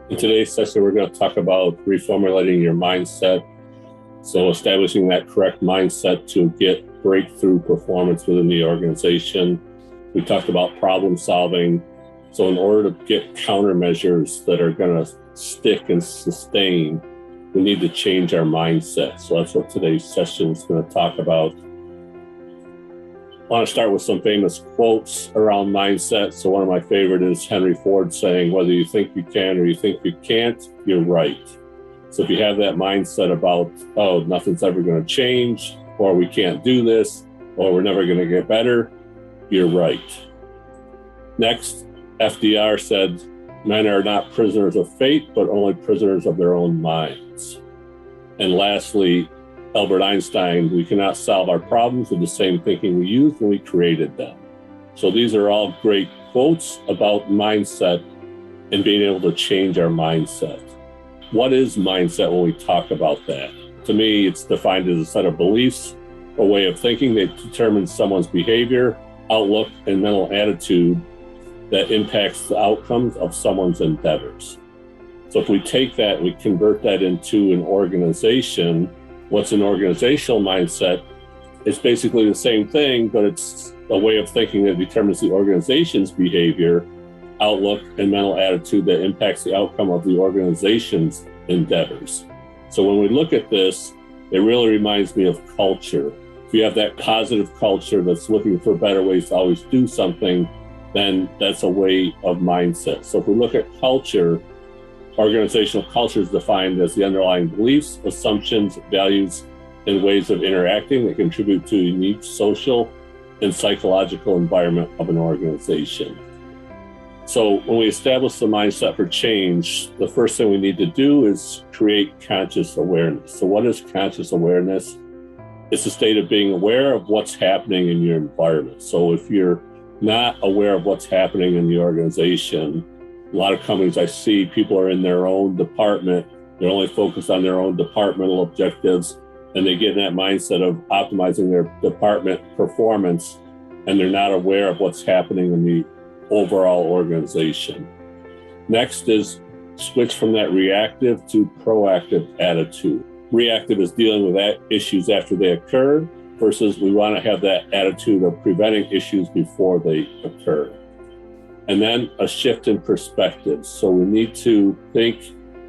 In today's session, we're going to talk about reformulating your mindset. So establishing that correct mindset to get breakthrough performance within the organization. We talked about problem solving. So in order to get countermeasures that are going to stick and sustain, we need to change our mindset. So that's what today's session is going to talk about. I want to start with some famous quotes around mindset. So one of my favorite is Henry Ford saying, whether you think you can or you think you can't, you're right. So if you have that mindset about, oh, nothing's ever going to change, or we can't do this, or we're never going to get better, you're right. Next, FDR said, men are not prisoners of fate, but only prisoners of their own minds. And lastly, Albert Einstein, we cannot solve our problems with the same thinking we used when we created them. So these are all great quotes about mindset and being able to change our mindset. What is mindset when we talk about that? To me, it's defined as a set of beliefs, a way of thinking that determines someone's behavior, outlook, and mental attitude that impacts the outcomes of someone's endeavors. So if we take that and we convert that into an organization, what's an organizational mindset? It's basically the same thing, but it's a way of thinking that determines the organization's behavior, outlook, and mental attitude that impacts the outcome of the organization's endeavors. So when we look at this, it really reminds me of culture. If you have that positive culture that's looking for better ways to always do something, then that's a way of mindset. So if we look at culture, organizational culture is defined as the underlying beliefs, assumptions, values, and ways of interacting that contribute to a unique social and psychological environment of an organization. So when we establish the mindset for change, the first thing we need to do is create conscious awareness. So what is conscious awareness? It's a state of being aware of what's happening in your environment. So if you're not aware of what's happening in the organization, a lot of companies I see, people are in their own department. They're only focused on their own departmental objectives, and they get in that mindset of optimizing their department performance, and they're not aware of what's happening in the overall organization. Next is switch from that reactive to proactive attitude. Reactive is dealing with issues after they occur, versus we want to have that attitude of preventing issues before they occur. And then a shift in perspective. So we need to think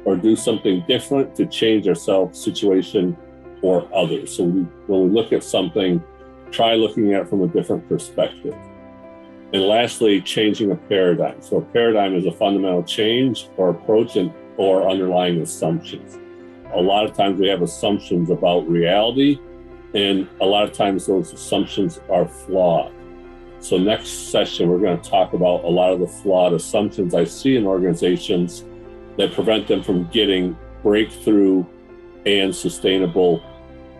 or do something different to change our situation or others. So when we look at something, try looking at it from a different perspective. And lastly, changing a paradigm. So a paradigm is a fundamental change or approach or underlying assumptions. A lot of times we have assumptions about reality, and a lot of times those assumptions are flawed. So next session, we're going to talk about a lot of the flawed assumptions I see in organizations that prevent them from getting breakthrough and sustainable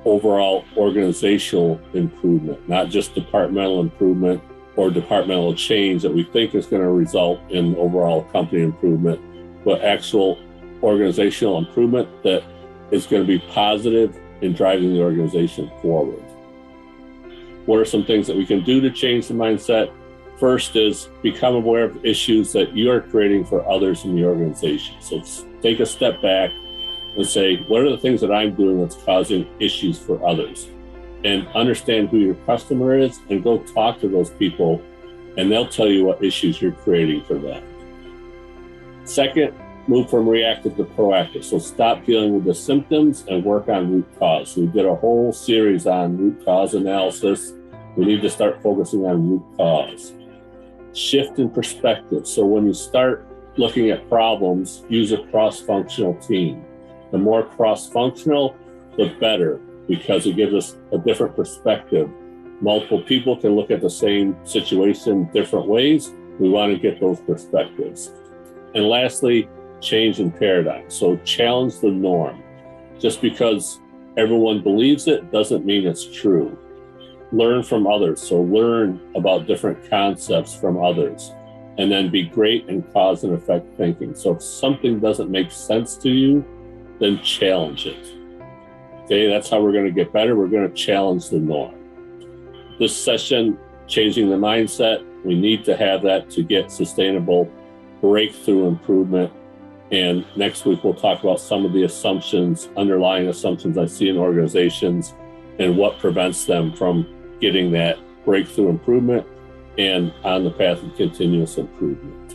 overall organizational improvement, not just departmental improvement or departmental change that we think is going to result in overall company improvement, but actual organizational improvement that is going to be positive in driving the organization forward. What are some things that we can do to change the mindset? First is become aware of issues that you are creating for others in the organization. So take a step back and say, what are the things that I'm doing that's causing issues for others? And understand who your customer is and go talk to those people, and they'll tell you what issues you're creating for them. Second, move from reactive to proactive. So stop dealing with the symptoms and work on root cause. So we did a whole series on root cause analysis. We need to start focusing on root cause. Shift in perspective. So when you start looking at problems, use a cross-functional team. The more cross-functional, the better, because it gives us a different perspective. Multiple people can look at the same situation different ways. We want to get those perspectives. And lastly, change in paradigm. So challenge the norm. Just because everyone believes it doesn't mean it's true. Learn from others. So learn about different concepts from others, and then be great in cause and effect thinking. So if something doesn't make sense to you, then challenge it. Okay, that's how we're going to get better. We're going to challenge the norm. This session, changing the mindset, we need to have that to get sustainable breakthrough improvement And next week, we'll talk about some of the underlying assumptions I see in organizations and what prevents them from getting that breakthrough improvement and on the path of continuous improvement.